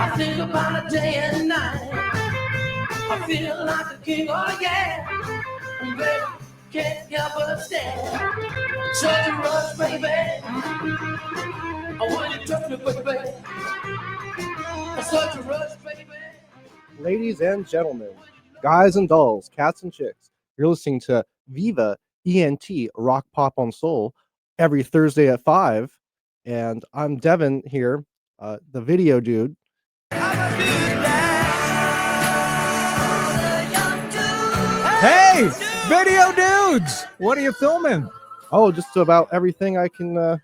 I think about it day and night. I feel like a king, oh yeah. Baby, can't help but stand. Such a rush, baby. When you touch me, baby. Such a rush, baby. Ladies and gentlemen, guys and dolls, cats and chicks, you're listening to Viva ENT, Rock, Pop, on Soul, every Thursday at 5. And I'm Devin here, the video dude. Hey, video dudes! What are you filming? Oh, just about everything I can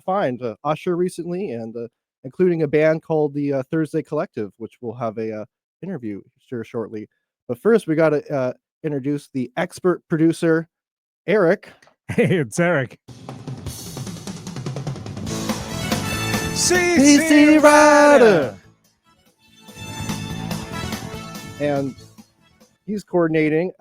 find. Usher recently, and including a band called the Thursday Collective, which we'll have a interview shortly. But first, we got to introduce the expert producer, Eric. Hey, it's Eric. CC Rider! And he's coordinating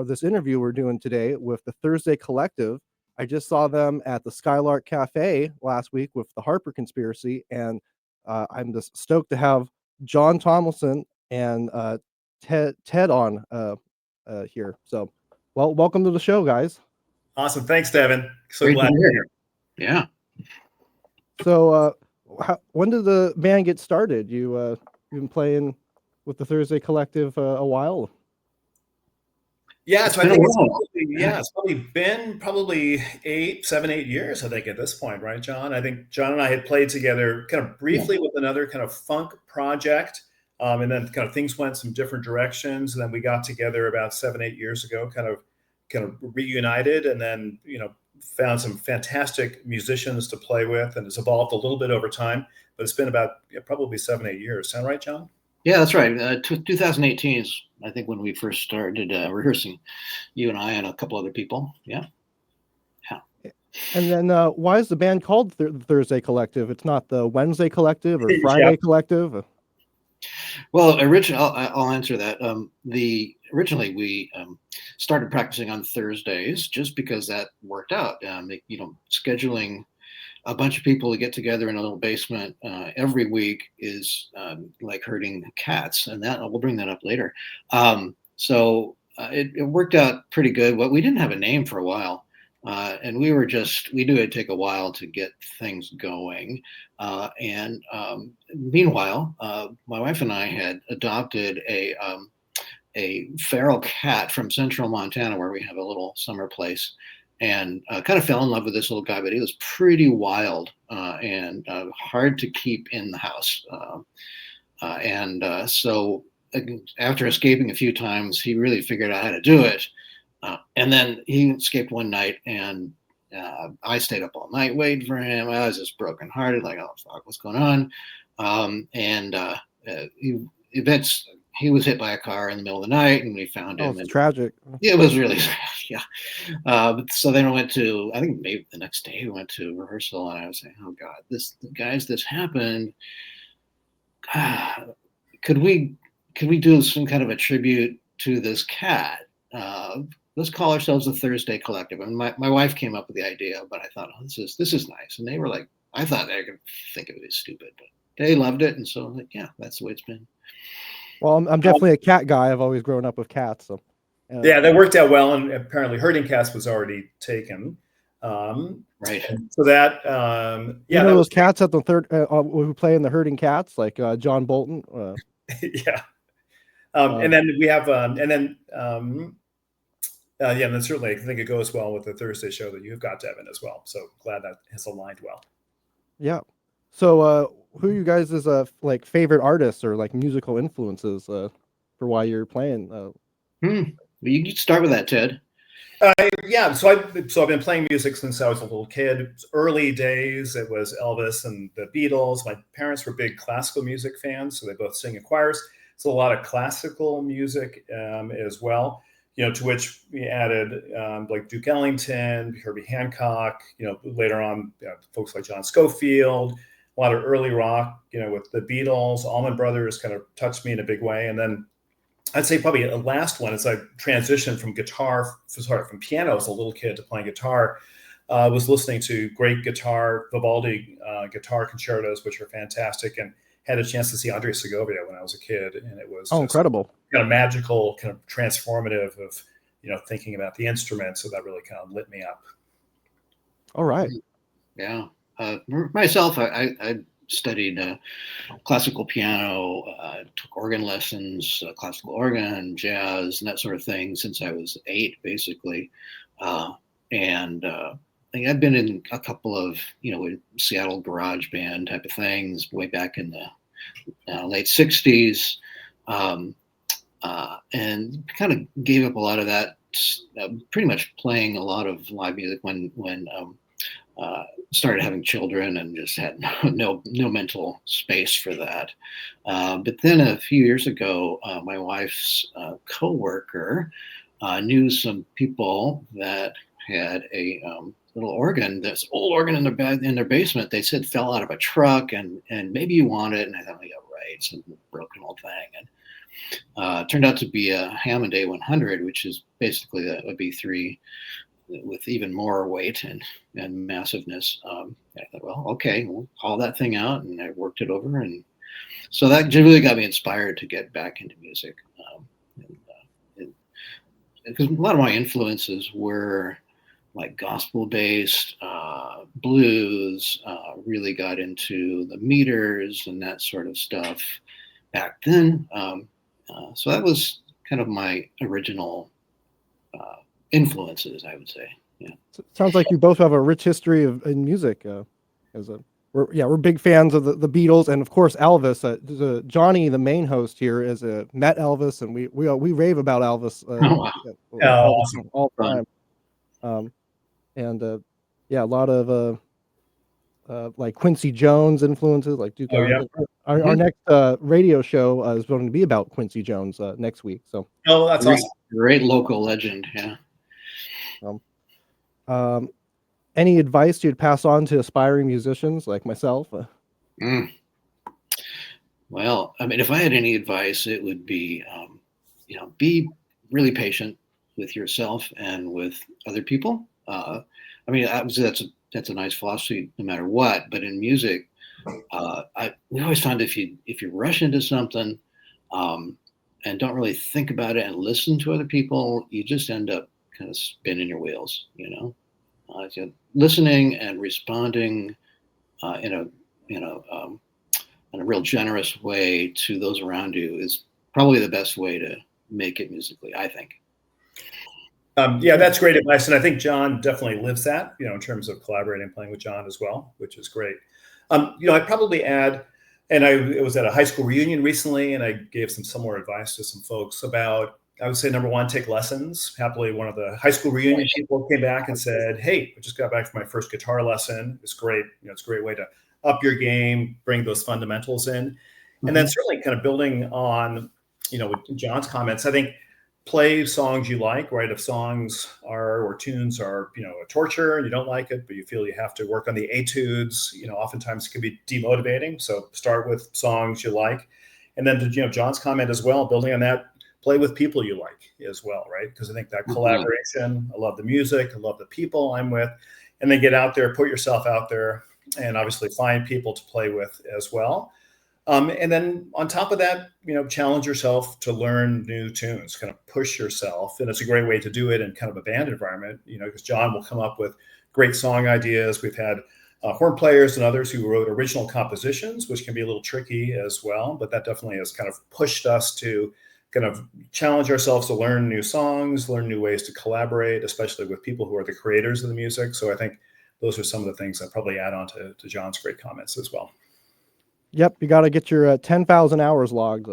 this interview we're doing today with the Thursday Collective. I just saw them at the Skylark Cafe last week with the Harper Conspiracy, and I'm just stoked to have John Tomlinson and Ted on here. So, well, welcome to the show, guys. Awesome. Thanks, Devin. So Great glad to to hear be here. Yeah. So, when did the band get started? You've been playing with the Thursday Collective a while. Yeah, so I think it's probably been 7, 8 years, I think, at this point, right, John? I think John and I had played together kind of briefly with another kind of funk project, and then kind of things went some different directions, and then we got together about 7, 8 years ago, kind of reunited, and then found some fantastic musicians to play with, and it's evolved a little bit over time, but it's been about probably 7, 8 years. Sound right, John? Yeah, that's right. 2018 is, I think, when we first started rehearsing, you and I and a couple other people. Yeah. And then why is the band called Thursday Collective? It's not the Wednesday Collective or Friday Collective? Well, I'll answer that. Originally we started practicing on Thursdays just because that worked out. Scheduling a bunch of people to get together in a little basement every week is like herding cats, and that we'll bring that up later. So it worked out pretty good. Well, we didn't have a name for a while, and we knew it'd take a while to get things going. Meanwhile, my wife and I had adopted a feral cat from central Montana, where we have a little summer place. And kind of fell in love with this little guy, but he was pretty wild and hard to keep in the house. So after escaping a few times, he really figured out how to do it. And then he escaped one night, and I stayed up all night waiting for him. I was just brokenhearted, like, oh, fuck, what's going on? He was hit by a car in the middle of the night, and we found him. Oh, it's tragic. Yeah, it was really, yeah. So then I went to, I think maybe the next day we went to rehearsal, and I was saying, oh God, this happened. Could we do some kind of a tribute to this cat? Let's call ourselves the Thursday Collective. And my wife came up with the idea, but I thought, oh, this is nice. And they were like, I thought they were going to think of it as stupid, but they loved it. And so I'm like, yeah, that's the way it's been. Well, I'm definitely a cat guy. I've always grown up with cats. So yeah, that worked out well. And apparently herding cats was already taken. Right. So that, those cats at the third who play in the herding cats, like John Bolton. Yeah. And then we have, and then certainly I think it goes well with the Thursday show that you've got, Devin, as well. So glad that has aligned well. Yeah. So who are you guys' like favorite artists or like musical influences for why you're playing? Well, you can start with that, Ted. Yeah, so I've been playing music since I was a little kid. Early days, it was Elvis and the Beatles. My parents were big classical music fans, so they both sing in choirs. So a lot of classical music as well. To which we added like Duke Ellington, Herbie Hancock. Later on, folks like John Scofield. A lot of early rock. With the Beatles, Allman Brothers kind of touched me in a big way, and then I'd say probably the last one is I transitioned from piano as a little kid to playing guitar. was listening to great Vivaldi guitar concertos, which are fantastic, and had a chance to see Andrea Segovia when I was a kid, and it was incredible, kind of magical, kind of transformative of thinking about the instrument. So that really kind of lit me up. All right. Yeah. Myself, I studied classical piano, took organ lessons, classical organ, jazz, and that sort of thing since I was 8, basically. And I've been in a couple of, Seattle garage band type of things way back in the late 60s. And kind of gave up a lot of that, pretty much playing a lot of live music when started having children and just had no mental space for that. But then a few years ago, my wife's coworker knew some people that had a little organ, this old organ in their basement. They said fell out of a truck and maybe you want it. And I thought, yeah, right, it's a broken old thing. And turned out to be a Hammond A100, which is basically a B3 with even more weight and massiveness. I thought, well, okay, we'll haul that thing out, and I worked it over, and so that really got me inspired to get back into music. Because a lot of my influences were like gospel-based, blues. Really got into the meters and that sort of stuff back then. So that was kind of my original influences, I would say. Yeah. Sounds like you both have a rich history in music. We're big fans of the Beatles, and of course Elvis. Johnny, the main host here, met Elvis, and we rave about Elvis. Awesome. All the time. A lot of like Quincy Jones influences, like Duke. Our next radio show is going to be about Quincy Jones next week. So that's awesome. Great local legend. Yeah. Any advice you'd pass on to aspiring musicians like myself? Well, I mean, if I had any advice, it would be, be really patient with yourself and with other people. I mean, obviously that's a nice philosophy no matter what. But in music, we always find if you rush into something and don't really think about it and listen to other people, you just end up kind of spinning your wheels. Listening and responding in a real generous way to those around you is probably the best way to make it musically, I think. That's great advice, and I think John definitely lives that. In terms of collaborating and playing with John as well, which is great. I'd probably add, and I was at a high school reunion recently, and I gave some similar advice to some folks about. I would say, number one, take lessons. Happily, one of the high school reunion people came back and said, "Hey, I just got back from my first guitar lesson. It's great. It's a great way to up your game, bring those fundamentals in." And then certainly kind of building on, with John's comments, I think play songs you like, right? If songs or tunes are, a torture and you don't like it, but you feel you have to work on the etudes, oftentimes it can be demotivating. So start with songs you like. And then to, John's comment as well, building on that, play with people you like as well, right? Because I think that collaboration, I love the music, I love the people I'm with, and then get out there, put yourself out there, and obviously find people to play with as well. And then on top of that, challenge yourself to learn new tunes, kind of push yourself. And it's a great way to do it in kind of a band environment, because John will come up with great song ideas. We've had horn players and others who wrote original compositions, which can be a little tricky as well. But that definitely has kind of pushed us to kind of challenge ourselves to learn new songs, learn new ways to collaborate, especially with people who are the creators of the music. So I think those are some of the things I'd probably add on to John's great comments as well. Yep, you got to get your 10,000 hours logged.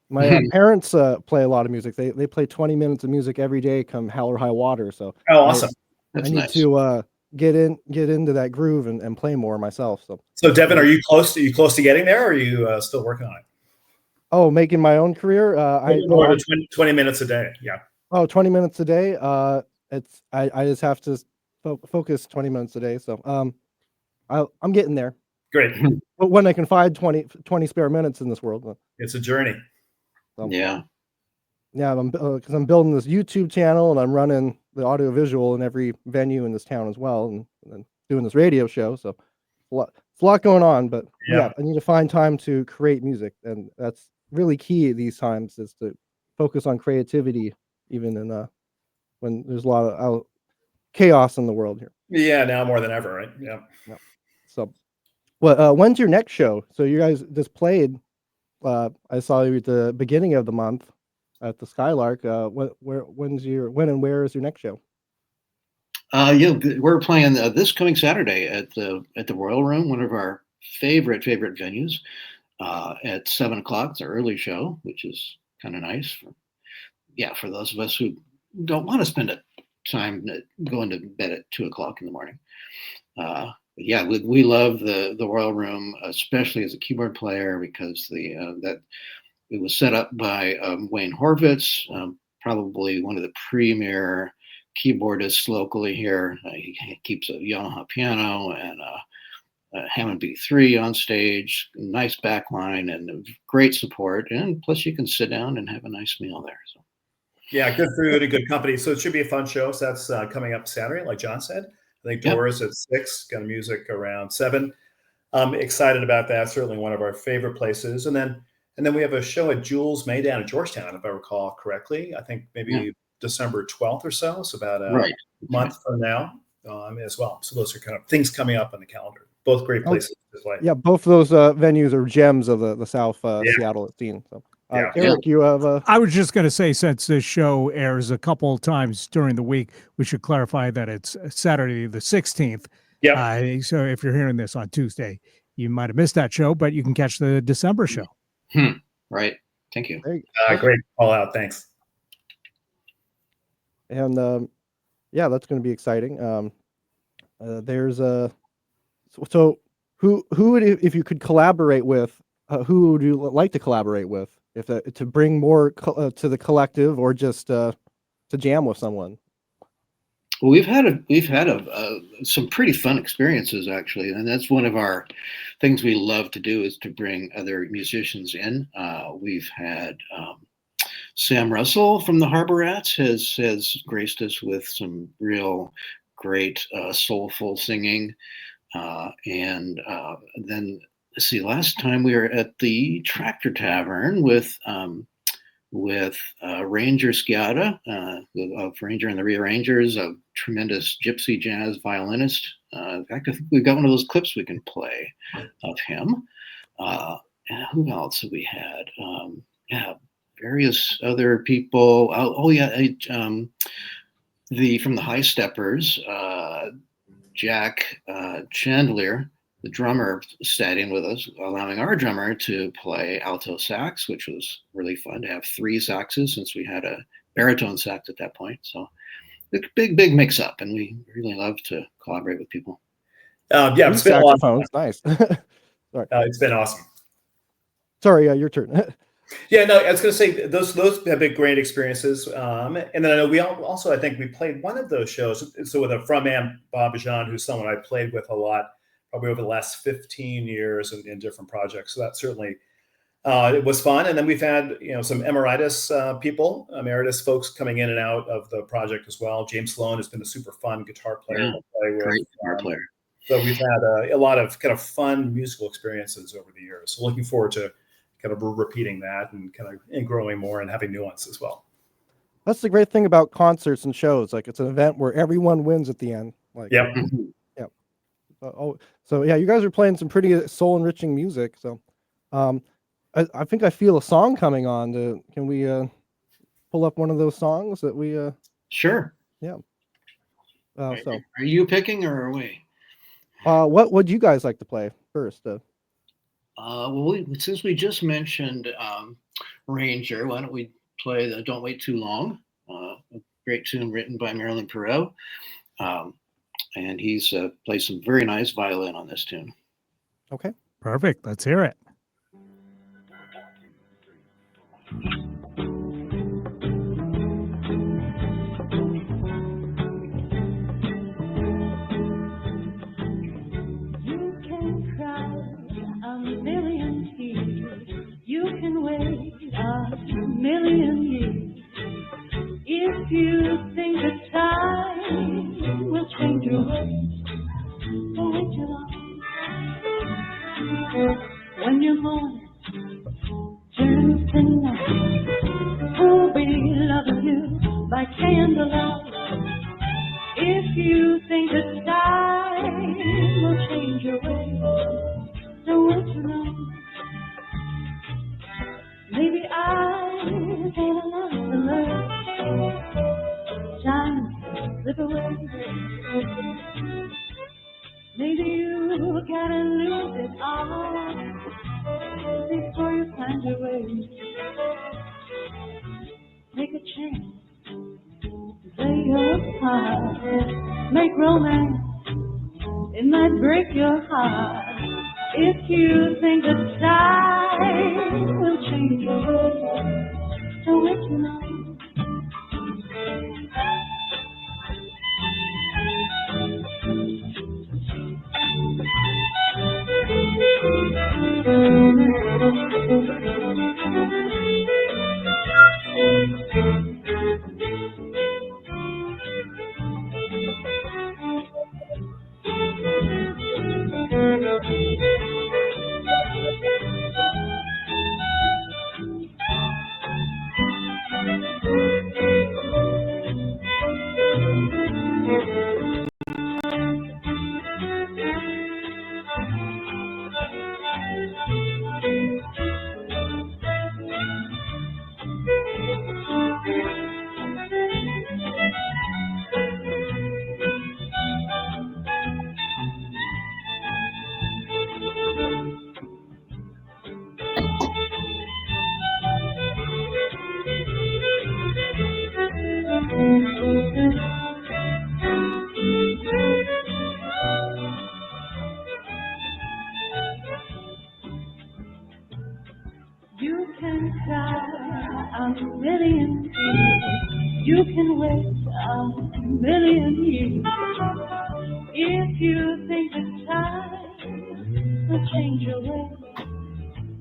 My parents play a lot of music. They play 20 minutes of music every day, come hell or high water. So awesome! I need to get into that groove and play more myself. So Devin, are you close to getting there, or are you still working on it? Oh, making my own career. 20 minutes a day. Yeah. Oh, 20 minutes a day. I just have to focus 20 minutes a day. So I'm getting there. Great. But when I can find 20 spare minutes in this world. It's a journey. Yeah, because I'm building this YouTube channel and I'm running the audio visual in every venue in this town as well, and doing this radio show. So it's a lot going on, but yeah, I need to find time to create music, and that's really key these times, is to focus on creativity, even in when there's a lot of chaos in the world here. Yeah, now more than ever, right? Yeah. So, well, when's your next show? So you guys just played. I saw you at the beginning of the month at the Skylark. When and where is your next show? Yeah, we're playing this coming Saturday at the Royal Room, one of our favorite venues. At 7 o'clock, it's an early show, which is kind of nice. For those of us who don't want to spend time going to bed at 2 o'clock in the morning. We love the Royal Room, especially as a keyboard player, because that it was set up by Wayne Horvitz, probably one of the premier keyboardists locally here. He keeps a Yamaha piano and a Hammond B3 on stage, nice backline, and great support. And plus, you can sit down and have a nice meal there. So. Yeah, good food and good company. So it should be a fun show. So that's coming up Saturday, like John said. I think doors at 6, kind of music around 7. I'm excited about that. Certainly one of our favorite places. And then we have a show at Jules Maydown in Georgetown, if I recall correctly. I think maybe December 12th or so. So about a month from now as well. So those are kind of things coming up on the calendar. Both great places to play. Yeah, both those venues are gems of the South Seattle scene. So. Eric, you have I was just going to say, since this show airs a couple of times during the week, we should clarify that it's Saturday the 16th. Yeah. So if you're hearing this on Tuesday, you might have missed that show, but you can catch the December show. Right. Thank you. Great call out. Thanks. And that's going to be exciting. There's so who would, if you could collaborate with, who would you like to collaborate with? If to bring more to the collective, or just to jam with someone? Well, we've had some pretty fun experiences, actually, and that's one of our things we love to do, is to bring other musicians in. We've had Sam Russell from the Harbor Rats has graced us with some real great soulful singing, and then. Let's see, last time we were at the Tractor Tavern with Ranger Sciatta, of Ranger and the Rearrangers, a tremendous gypsy jazz violinist. In fact, I think we've got one of those clips we can play of him. And who else have we had? Various other people. From the High Steppers, Jack Chandelier, the drummer, sat in with us, allowing our drummer to play alto sax, which was really fun to have 3 saxes, since we had a baritone sax at that point. So it's big mix up, and we really love to collaborate with people. It's been awesome. Nice. Sorry. It's been awesome. Sorry, your turn. I was going to say those have been great experiences. And then I know we also, I think we played one of those shows. So with a frontman, Bob Ajan, who's someone I played with a lot, probably over the last 15 years in different projects. So that certainly it was fun. And then we've had some emeritus emeritus folks coming in and out of the project as well. James Sloan has been a super fun guitar player to play with. Great guitar player. So we've had a lot of kind of fun musical experiences over the years. So looking forward to kind of repeating that and growing more and having nuance as well. That's the great thing about concerts and shows. Like, it's an event where everyone wins at the end. So you guys are playing some pretty soul enriching music. So, I think I feel a song coming on. Can we pull up one of those songs that we? Sure. Yeah. Are you picking, or are we? What would you guys like to play first? Since we just mentioned Ranger, why don't we play the "Don't Wait Too Long"? A great tune written by Marilyn Perot. And he's plays some very nice violin on this tune. Okay. Perfect. Let's hear it. You can cry a million tears. You can wait a million years. If you think the time away. Don't wait too long. When you're born, Tuesday night, who'll be loving you by candlelight? If you think that time will change your ways, don't wait too long. Maybe I had a lot to learn. Time slip away. Maybe you gotta lose it all before you find your way. Take a chance, play your part, make romance. It might break your heart if you think that time will change your way. Don't wait too long. You can cry a million tears. You can wait a million years. If you think that time will change your way,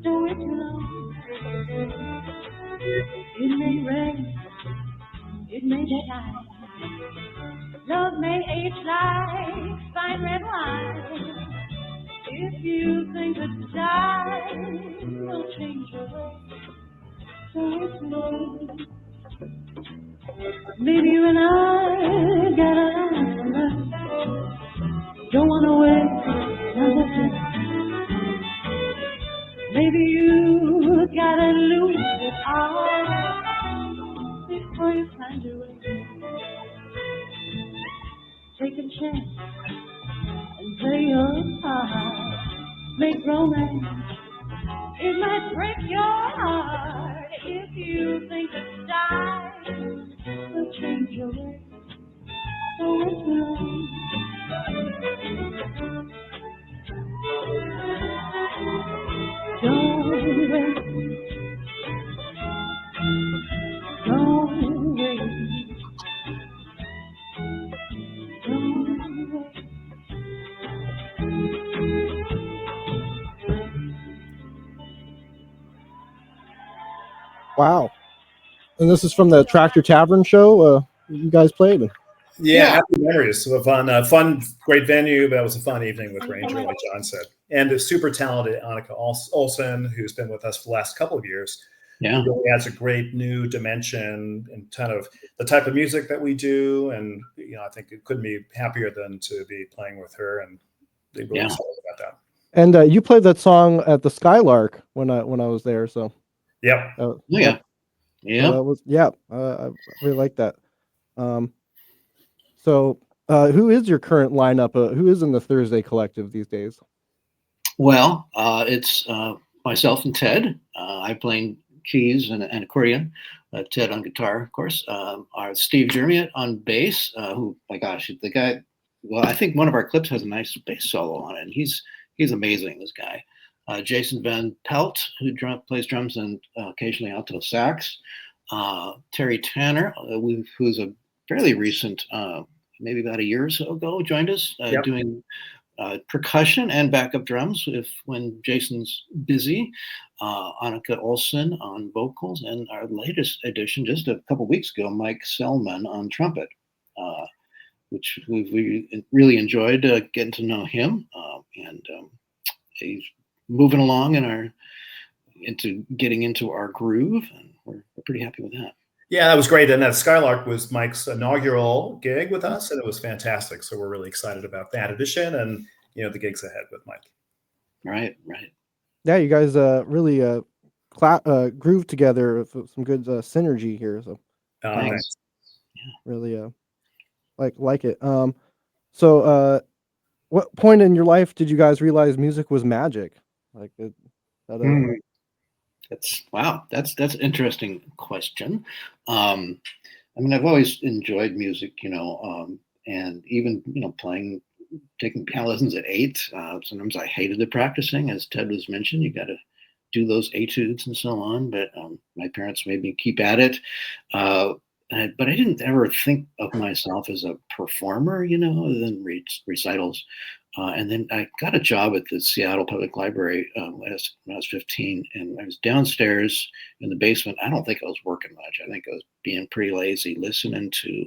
don't wait too long. It may rain, it may shine. Love may age like fine red wine. If you think that time will change your way, don't wait too long. Maybe you and I got a lot to learn. Don't wanna wait another day. Maybe you gotta lose it all before you find your way. Take a chance and play your part. Make romance. It might break your heart if you think that time will change your way. So it's long. Don't wait. Don't wait. Don't wait. Wow. And this is from the Tractor Tavern show you guys played? Yeah, happy memories. So fun, great venue. That was a fun evening with Ranger, like John said. And a super talented Annika Olsen, who's been with us for the last couple of years. Yeah. Really adds a great new dimension and kind of the type of music that we do. And, I think it couldn't be happier than to be playing with her. And they really excited about that. And you played that song at the Skylark when I was there. So, yep. Yeah. I really like that. So who is your current lineup? Who is in the Thursday Collective these days? Well, it's myself and Ted. I play keys and accordion. Ted on guitar, of course. Our Steve Jermiot on bass. Who, my gosh, the guy. Well, I think one of our clips has a nice bass solo on it. And he's amazing. This guy. Jason Van Pelt, who plays drums and occasionally alto sax. Terry Tanner, who's a fairly recent, maybe about a year or so ago, joined us doing percussion and backup drums when Jason's busy. Annika Olsen on vocals, and our latest addition just a couple weeks ago, Mike Selman on trumpet. which we really enjoyed getting to know him, and he's moving along into getting into our groove, and we're pretty happy with that. Yeah, that was great. And that Skylark was Mike's inaugural gig with us, and it was fantastic. So we're really excited about that edition and, the gigs ahead with Mike. Right. Yeah, you guys really groove together with some good synergy here. So Thanks. really like it. So what point in your life did you guys realize music was magic? Like That's an interesting question. I mean, I've always enjoyed music, and even taking piano lessons at 8. Sometimes I hated the practicing, as Ted was mentioned. You got to do those etudes and so on. But my parents made me keep at it. But I didn't ever think of myself as a performer, other than recitals. And then I got a job at the Seattle Public Library when I was 15, and I was downstairs in the basement. I don't think I was working much. I think I was being pretty lazy, listening to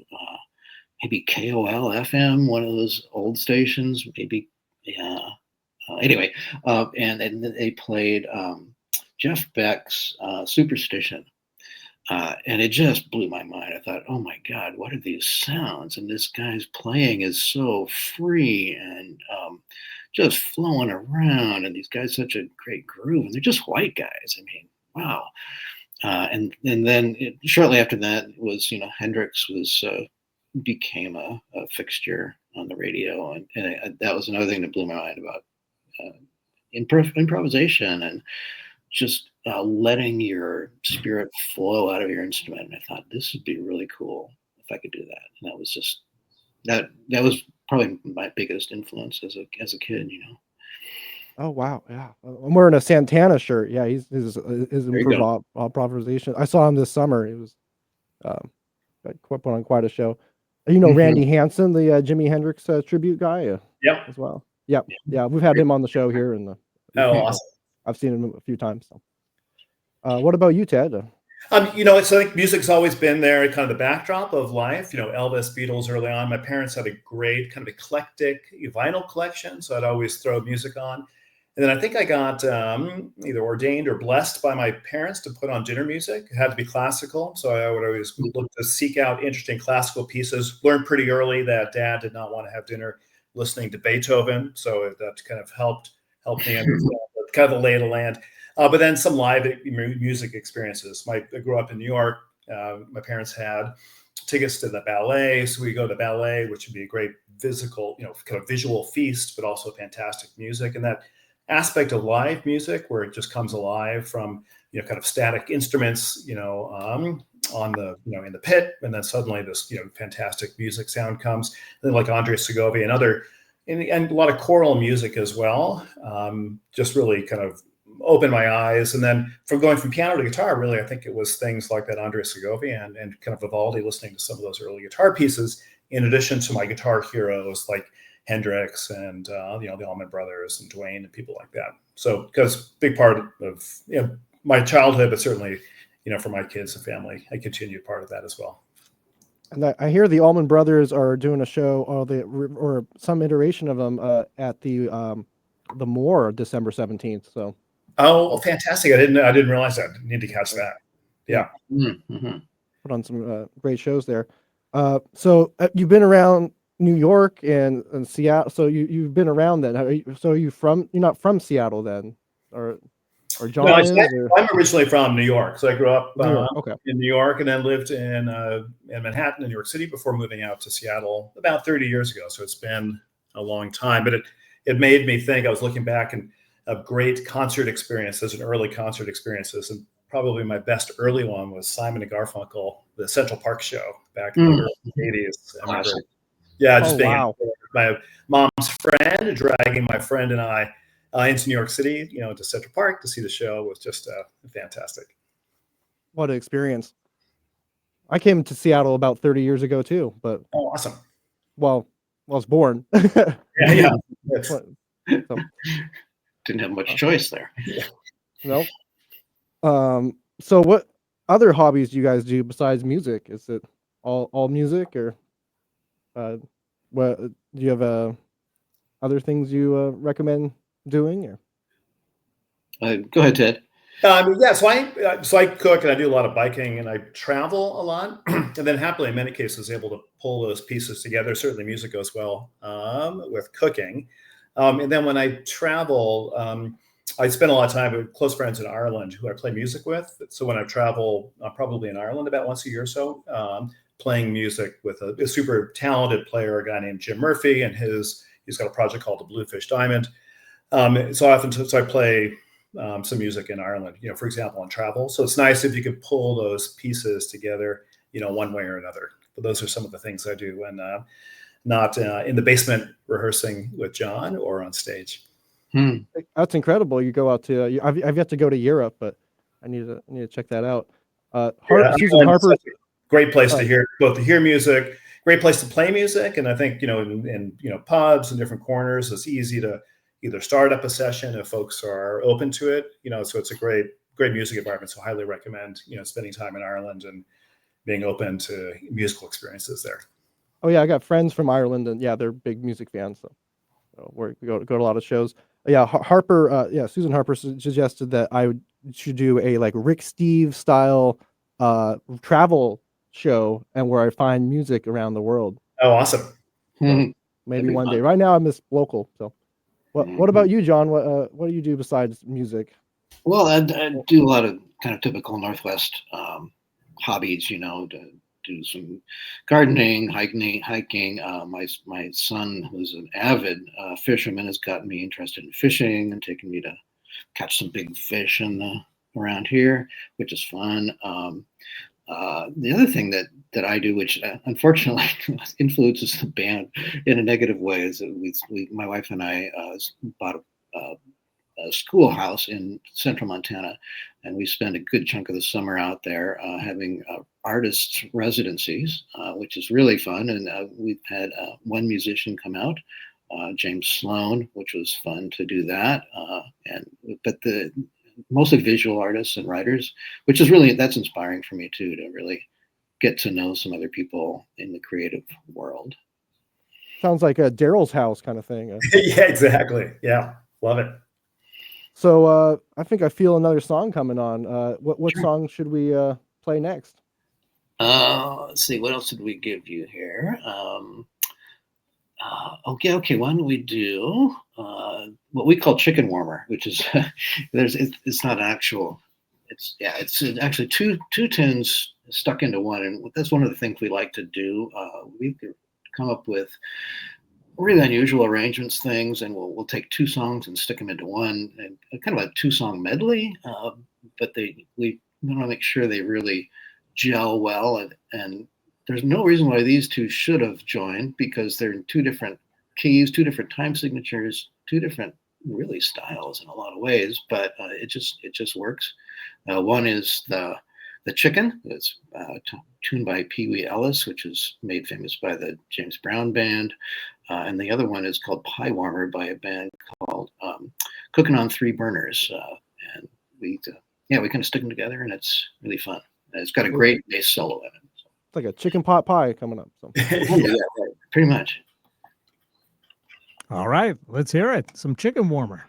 maybe KOL FM, one of those old stations, maybe. Yeah. Anyway, and then they played Jeff Beck's Superstition. And it just blew my mind. I thought, oh my God, what are these sounds? And this guy's playing is so free and just flowing around. And these guys such a great groove. And they're just white guys. I mean, wow. And then shortly after that was, Hendrix became a fixture on the radio. And that was another thing that blew my mind about improvisation and just letting your spirit flow out of your instrument. And I thought this would be really cool if I could do that. And that was just that was probably my biggest influence as a kid, Oh wow, yeah. I'm wearing a Santana shirt. Yeah, his improvisation. I saw him this summer. It was put on quite a show. Randy Hansen, the Jimi Hendrix tribute guy. Yep. As well. Yep. Yeah, we've had him on the show here, and awesome. I've seen him a few times. So. What about you, Ted? I think music's always been there, kind of the backdrop of life. Elvis, Beatles early on. My parents had a great kind of eclectic vinyl collection, so I'd always throw music on. And then I think I got either ordained or blessed by my parents to put on dinner music. It had to be classical, so I would always look to seek out interesting classical pieces. Learned pretty early that Dad did not want to have dinner listening to Beethoven, so that kind of helped me understand kind of the lay of the land. But then some live music experiences. I grew up in New York. My parents had tickets to the ballet, so we go to the ballet, which would be a great physical, kind of visual feast, but also fantastic music. And that aspect of live music, where it just comes alive from kind of static instruments, on the in the pit, and then suddenly this fantastic music sound comes. And then like Andre Segovia and and a lot of choral music as well. Just really kind of opened my eyes. And then from going from piano to guitar, really, I think it was things like that Andre Segovia and kind of Vivaldi, listening to some of those early guitar pieces, in addition to my guitar heroes like Hendrix and the Allman Brothers and Duane and people like that. So because big part of my childhood, but certainly for my kids and family, I continued part of that as well. And I hear the Allman Brothers are doing a show, or some iteration of them at the Moore December 17th. So. Oh, fantastic! I didn't realize that. Need to catch that. Yeah. Mm-hmm. Put on some great shows there. So you've been around New York and Seattle. So you've been around then. You're not from Seattle then, or John? No, I'm originally from New York. So I grew up in New York and then lived in Manhattan and New York City before moving out to Seattle about 30 years ago. So it's been a long time, but it made me think. I was looking back and of great concert experiences and early concert experiences, and probably my best early one was Simon and Garfunkel, the Central Park show back in the early 80s. Just being my mom's friend, dragging my friend and I into New York City, to Central Park to see the show was just fantastic. What an experience! I came to Seattle about 30 years ago too, but awesome. Well, I was born. Yeah. Didn't have much choice there. Nope. So what other hobbies do you guys do besides music? Is it all music, or what do you have other things you recommend doing? Or? Go ahead, Ted. Yeah, so I cook and I do a lot of biking and I travel a lot, and then happily in many cases able to pull those pieces together. Certainly, music goes well with cooking, and then when I travel, I spend a lot of time with close friends in Ireland who I play music with. So when I travel, I'm probably in Ireland about once a year or so, playing music with a super talented player, a guy named Jim Murphy, and he's got a project called the Bluefish Diamond. So I play some music in Ireland, for example, on travel. So it's nice if you could pull those pieces together, one way or another. But those are some of the things I do when not in the basement rehearsing with John or on stage. That's incredible. You go out to I've yet to go to Europe, but I need to check that out. Susan Harper, great place to hear music, great place to play music, and I think in pubs and different corners, it's easy to either start up a session if folks are open to it. So it's a great music environment. So highly recommend spending time in Ireland and being open to musical experiences there. Oh yeah, I got friends from Ireland, and yeah, they're big music fans. So we go to a lot of shows. Yeah, Harper. Susan Harper suggested that I should do a like Rick Steve style travel show, and where I find music around the world. Oh, awesome! So maybe one day. Right now, I'm just local. So, what about you, John? What do you do besides music? Well, I do a lot of kind of typical Northwest hobbies. To do some gardening, hiking. My son, who's an avid fisherman, has gotten me interested in fishing and taken me to catch some big fish around here, which is fun. The other thing that I do, which unfortunately influences the band in a negative way, is that my wife and I bought a schoolhouse in central Montana, and we spend a good chunk of the summer out there having artists residencies, which is really fun. And we've had one musician come out, James Sloan, which was fun to do that. But the mostly visual artists and writers, which is that's inspiring for me too, to really get to know some other people in the creative world. Sounds like a Daryl's house kind of thing. Yeah, exactly. Yeah, love it. So I think I feel another song coming on. What Sure. song should we play next? Let's see. What else did we give you here? Okay. Why don't we do what we call chicken warmer, which is it's not actual. It's actually two tunes stuck into one, and that's one of the things we like to do. We've come up with really unusual arrangements things, and we'll take two songs and stick them into one, and kind of a 2-song medley. But we want to make sure they really gel well, and there's no reason why these two should have joined, because they're in two different keys, two different time signatures, two different really styles in a lot of ways. But it just works. One is the Chicken. It's tuned by Pee Wee Ellis, which is made famous by the James Brown Band. And the other one is called Pie Warmer by a band called Cooking on Three Burners. And we kind of stick them together, and it's really fun. It's got a great bass solo in it. It's like a chicken pot pie coming up. So. Yeah, pretty much. All right, let's hear it. Some chicken warmer.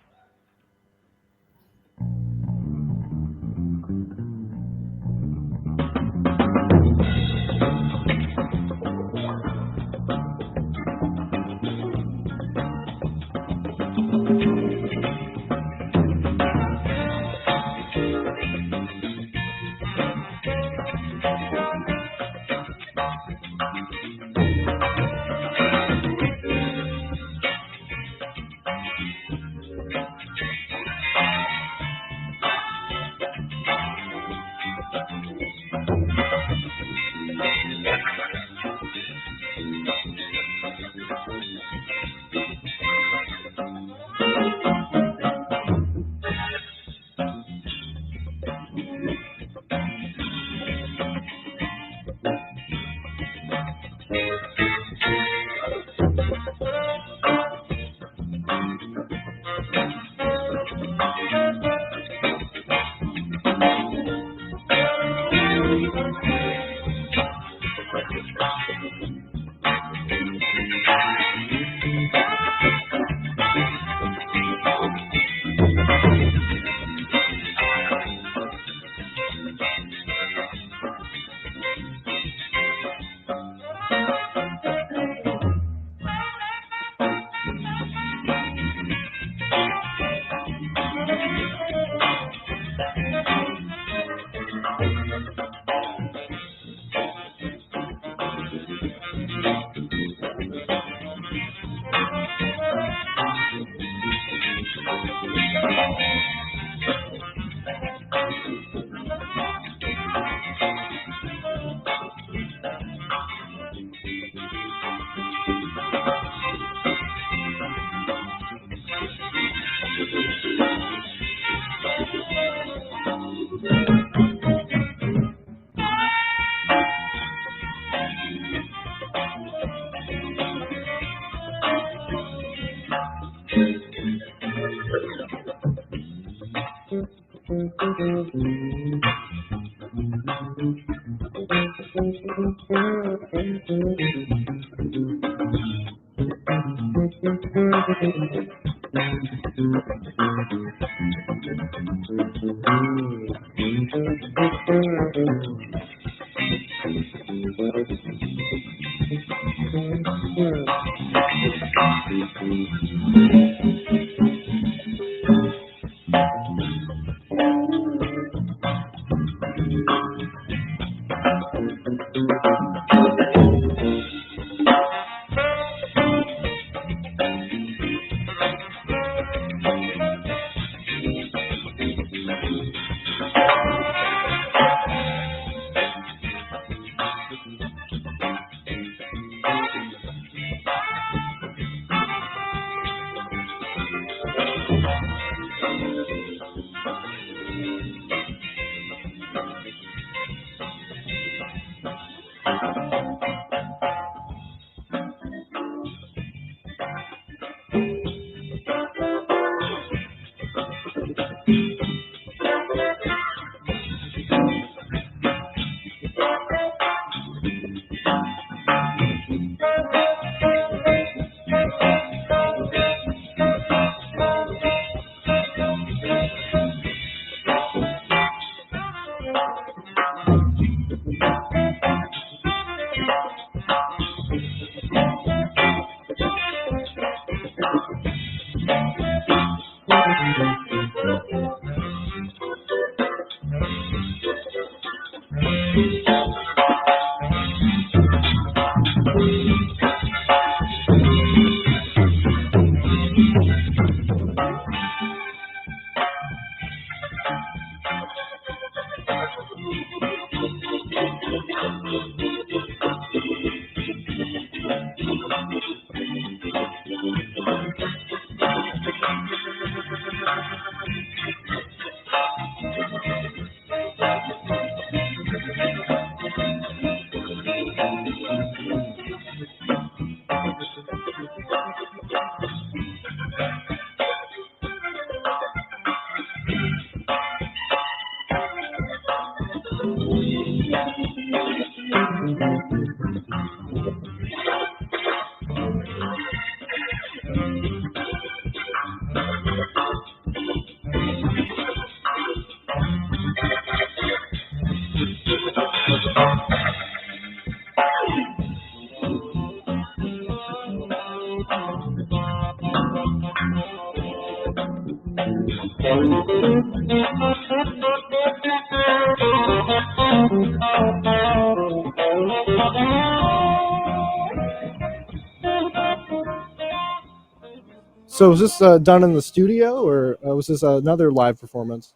So was this done in the studio, or was this another live performance?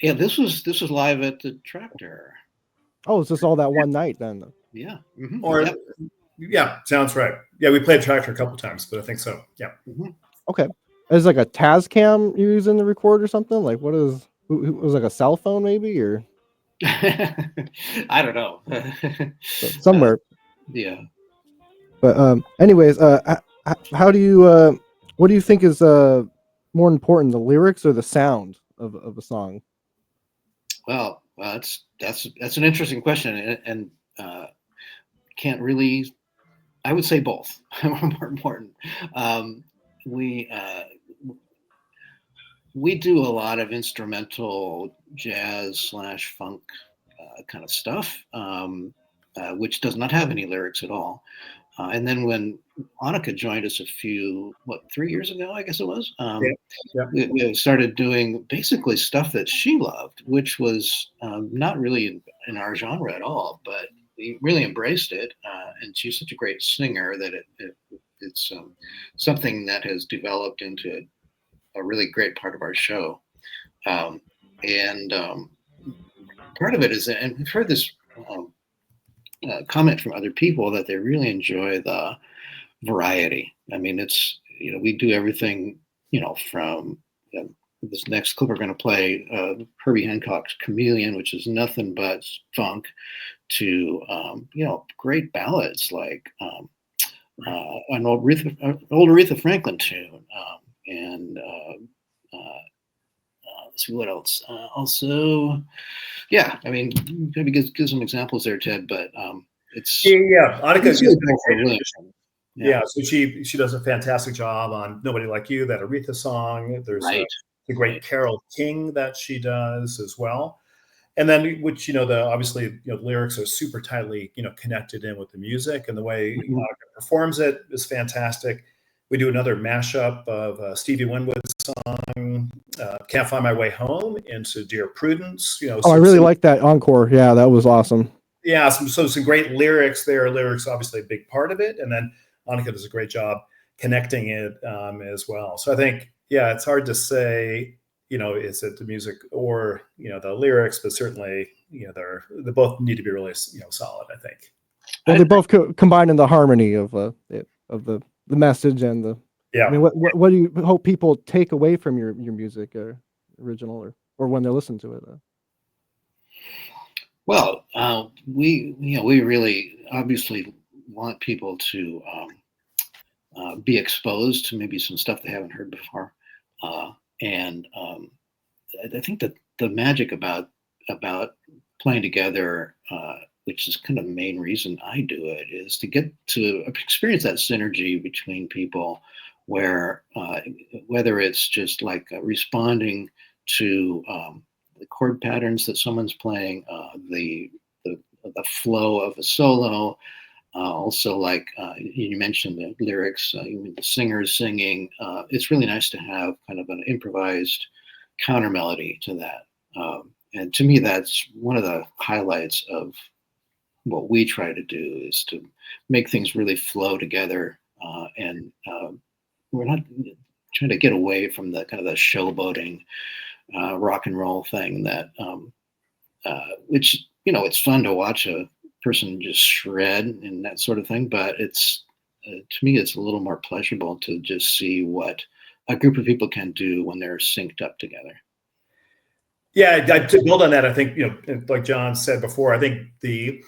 Yeah, this was live at the Tractor. Oh, it's just all that one night then? Yeah. Mm-hmm. Or yep. Yeah, sounds right. Yeah, we played Tractor a couple times, but I think so. Yeah. Mm-hmm. Okay. Is like a Tascam you're using to record or something? Like what is? It was like a cell phone maybe, or I don't know. somewhere. Yeah. But anyways, how do you? What do you think is more important, the lyrics or the sound of a song? Well, that's an interesting question, and can't really. I would say both are more important. We do a lot of instrumental jazz / funk kind of stuff, which does not have any lyrics at all. And then when Annika joined us 3 years ago, I guess it was. Yeah. We started doing basically stuff that she loved, which was not really in our genre at all, but we really embraced it. And she's such a great singer that it's something that has developed into a really great part of our show. And part of it is, and we've heard this comment from other people that they really enjoy the variety. I mean, it's, we do everything, from this next clip we're going to play, Herbie Hancock's Chameleon, which is nothing but funk, to, great ballads like an old Aretha Franklin tune. And let's see what else. Also, yeah, I mean, maybe give some examples there, Ted, but it's. Yeah. Annika really Yeah, so she does a fantastic job on Nobody Like You, that Aretha song. There's the great Carole King that she does as well. And then, which, obviously, the lyrics are super tightly, connected in with the music, and the way Annika performs it is fantastic. We do another mashup of Stevie Winwood's song, Can't Find My Way Home, into Dear Prudence. I really like that encore. Yeah, that was awesome. Yeah, some great lyrics there. Lyrics, obviously, a big part of it. And then Annika does a great job connecting it as well. So I think, it's hard to say, is it the music or, the lyrics, but certainly, they both need to be really, solid, I think. Well, they both combine in the harmony of the message and the. Yeah. I mean, what do you hope people take away from your music, original or when they listen to it? Well, we really obviously want people to be exposed to maybe some stuff they haven't heard before, and I think that the magic about playing together, which is kind of the main reason I do it, is to get to experience that synergy between people, where whether it's just like responding to the chord patterns that someone's playing, the flow of a solo. Also, like you mentioned the lyrics, the singers singing. It's really nice to have kind of an improvised counter melody to that. And to me, that's one of the highlights of what we try to do, is to make things really flow together. And we're not trying to get away from the kind of the showboating rock and roll thing that, which, it's fun to watch a person just shred and that sort of thing, but it's to me, it's a little more pleasurable to just see what a group of people can do when they're synced up together. Yeah, to build on that, I think, like John said before, I think the,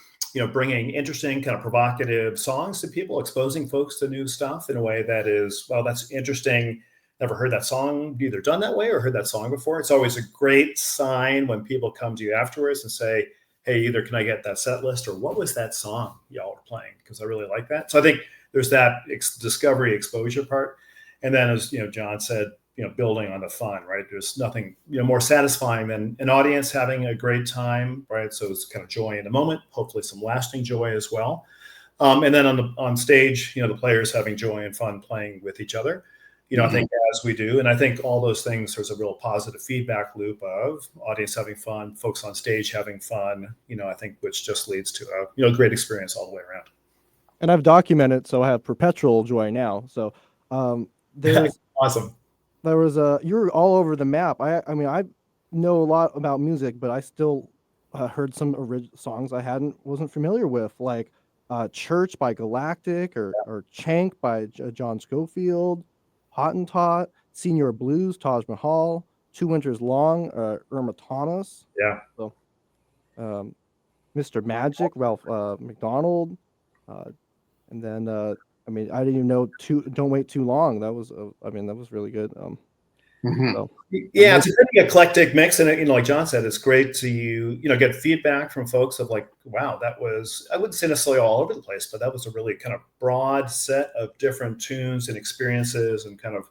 bringing interesting, kind of provocative songs to people, exposing folks to new stuff in a way that is, well, that's interesting. Never heard that song either done that way or heard that song before. It's always a great sign when people come to you afterwards and say, hey, either can I get that set list, or what was that song y'all were playing? Because I really like that. So I think there's that discovery exposure part. And then, as John said, building on the fun, right? There's nothing, more satisfying than an audience having a great time, right? So it's kind of joy in the moment, hopefully some lasting joy as well. And then on stage, the players having joy and fun playing with each other. I think as we do, and I think all those things, there's a real positive feedback loop of audience having fun, folks on stage having fun, I think, which just leads to a great experience all the way around. And I've documented, so I have perpetual joy now. So there's awesome. There was you're all over the map. I mean, I know a lot about music, but I still heard some songs I wasn't familiar with, like Church by Galactic, or Chank by John Scofield, Hottentot, Senior Blues, Taj Mahal, Two Winters Long, Irma Thomas. Yeah. So, Mr. Magic, Ralph McDonald, and then I mean, I didn't even know Don't Wait Too Long. That was that was really good. So, yeah, it's a pretty eclectic mix, and like John said, it's great to get feedback from folks of like, wow, that was, I wouldn't say necessarily all over the place, but that was a really kind of broad set of different tunes and experiences and kind of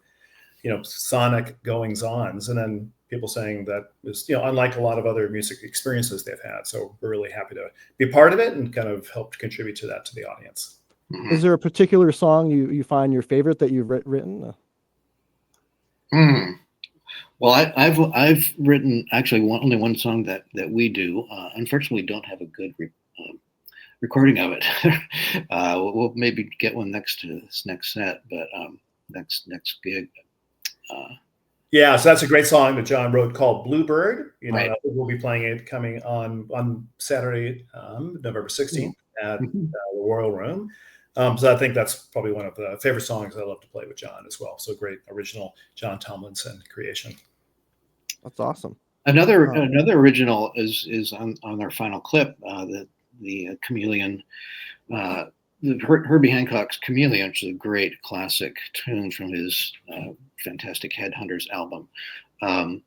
sonic goings ons, and then people saying that was unlike a lot of other music experiences they've had. So we're really happy to be part of it and kind of help contribute to that to the audience. Is there a particular song you find your favorite that you've written? Well, I've written actually only one song that we do. Unfortunately, we don't have a good recording of it. We'll maybe get one next to this next set, but next gig. Yeah, so that's a great song that John wrote called Bluebird. Right. We'll be playing it coming on Saturday, November 16th at the Royal Room. So I think that's probably one of the favorite songs I love to play with John as well. So great original John Tomlinson creation. That's awesome. Another original is on our final clip. The Chameleon, Herbie Hancock's Chameleon, which is a great classic tune from his fantastic Headhunters album. And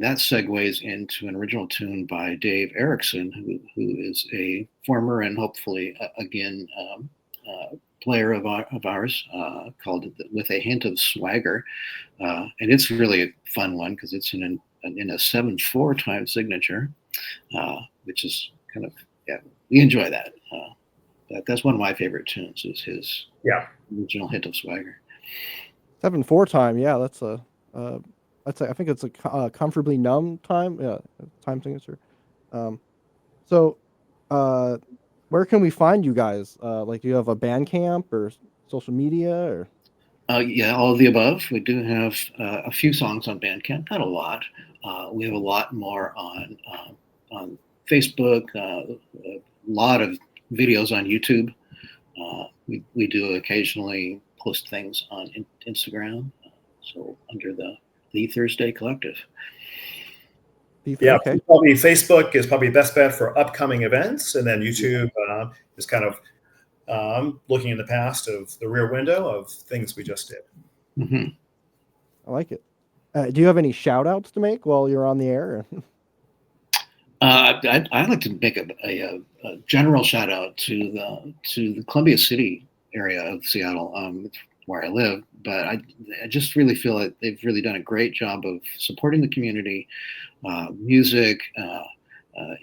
that segues into an original tune by Dave Erickson, who is a former and hopefully again player of ours, called With a Hint of Swagger, and it's really a fun one because it's in a 7/4 time signature, which is kind of we enjoy that. That's one of my favorite tunes. Is his original Hint of Swagger. 7/4 time, yeah, that's a. I think it's a comfortably numb time. Yeah, time signature. So, where can we find you guys? Like, do you have a Bandcamp or social media or? Yeah, all of the above. We do have a few songs on Bandcamp, not a lot. We have a lot more on Facebook. A lot of videos on YouTube. We do occasionally post things on Instagram. So under the Thursday Collective. Okay. Probably Facebook is probably best bet for upcoming events, and then YouTube is kind of looking in the past of the rear window of things we just did. Mm-hmm. I like it. Do you have any shout outs to make while you're on the air? I'd like to make a general shout out to the Columbia City area of Seattle, where I live, but I just really feel that they've really done a great job of supporting the community, music,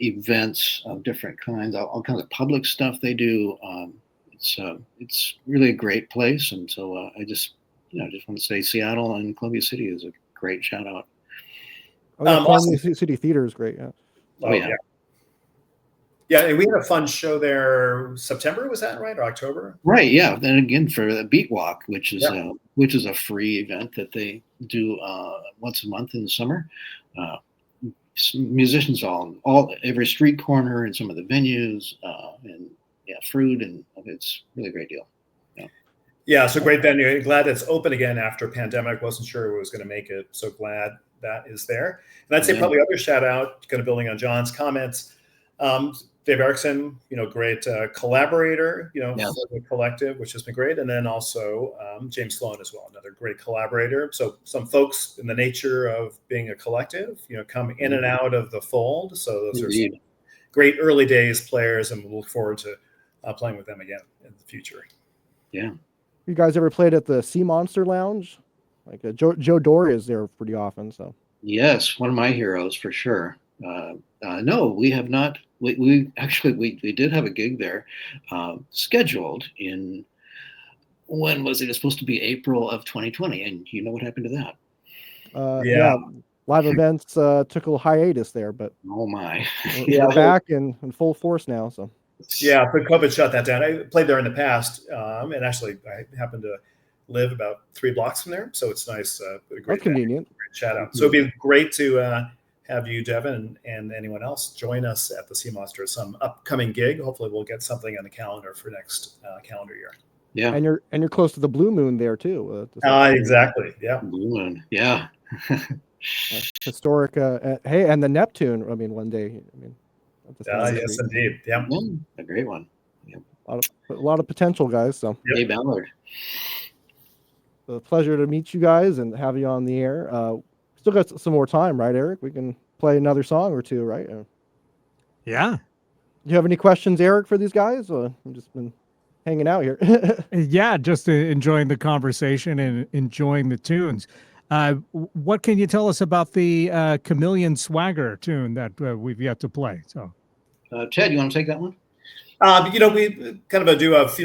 events of different kinds, all kinds of public stuff they do. It's really a great place, and so I just want to say Seattle and Columbia City is a great shout out. Columbia City Theater is great. Yeah. Oh yeah. Yeah, and we had a fun show there. September, was that right, or October? Right. Yeah. Then again, for the Beat Walk, which is a free event that they do once a month in the summer. Musicians every street corner and some of the venues, and fruit, and it's really a great deal. Yeah, so great venue. Glad it's open again after pandemic. Wasn't sure it was going to make it. So glad that is there. And I'd say probably other shout out, kind of building on John's comments. Dave Erickson, great collaborator, for the collective, which has been great. And then also James Sloan as well, another great collaborator. So some folks in the nature of being a collective, come in and out of the fold. So those are some great early days players, and we'll look forward to playing with them again in the future. Yeah. You guys ever played at the Sea Monster Lounge? Like Joe Dory is there pretty often. So yes, one of my heroes for sure. No, we have not. We did have a gig there, scheduled in, when was it? It was supposed to be April of 2020, and you know what happened to that? Yeah, live events took a little hiatus there, but oh my, we're back in full force now. So yeah, but COVID shut that down. I played there in the past, and actually I happen to live about 3 blocks from there, so it's nice. Great, convenient. Great shout out. So it'd be great to have you, Devin, and anyone else join us at the Sea Monster, some upcoming gig. Hopefully we'll get something on the calendar for next calendar year. Yeah. And you're close to the Blue Moon there too. Exactly. Yeah. Blue Moon. Yeah. Historic. Hey, and the Neptune. I mean, one day. Yes, indeed. Yeah. A great one. Yeah. A lot of potential, guys. So. Hey, Ballard. A pleasure to meet you guys and have you on the air. Still got some more time, right, Eric? We can play another song or two, right? Yeah. Do you have any questions, Eric, for these guys? I've just been hanging out here. Yeah, just enjoying the conversation and enjoying the tunes. What can you tell us about the Chameleon Swagger tune that we've yet to play? So, Ted, you want to take that one? We kind of a duo of,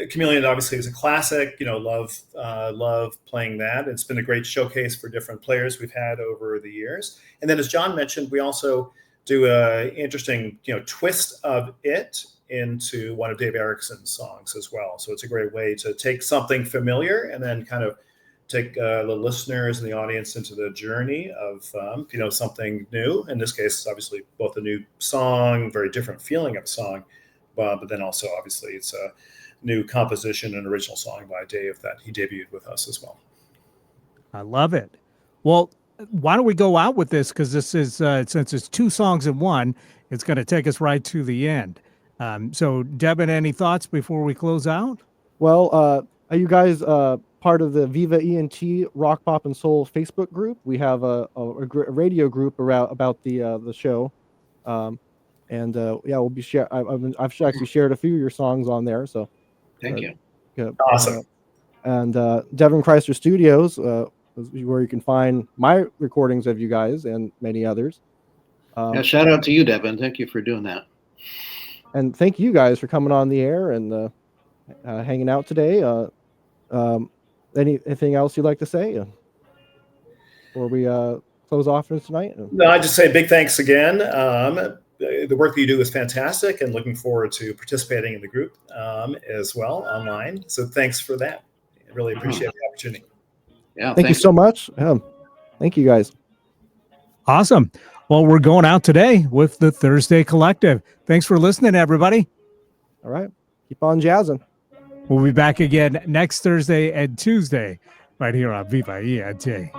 Chameleon obviously is a classic, love playing that. It's been a great showcase for different players we've had over the years. And then as John mentioned, we also do a interesting, twist of it into one of Dave Erickson's songs as well. So it's a great way to take something familiar and then kind of take the listeners and the audience into the journey of, something new. In this case, obviously both a new song, very different feeling of a song, but then also obviously it's a new composition and original song by Dave that he debuted with us as well. I love it. Well, why don't we go out with this? Because this is, since it's two songs in one, it's going to take us right to the end. So, Devin, any thoughts before we close out? Well, are you guys part of the Viva ENT Rock, Pop, and Soul Facebook group? We have a radio group about the show. We'll be I've actually shared a few of your songs on there. So thank you. Awesome. And Devin Creisler Studios, where you can find my recordings of you guys and many others. Shout out to you, Devin. Thank you for doing that. And thank you guys for coming on the air and hanging out today. Anything else you'd like to say before we close off for tonight? No, I just say big thanks again. The work that you do is fantastic, and looking forward to participating in the group as well online. So thanks for that. I really appreciate the opportunity. Yeah, thank you so much. Thank you guys. Awesome. Well, we're going out today with the Thursday Collective. Thanks for listening, everybody. All right. Keep on jazzing. We'll be back again next Thursday and Tuesday right here on Viva ENT.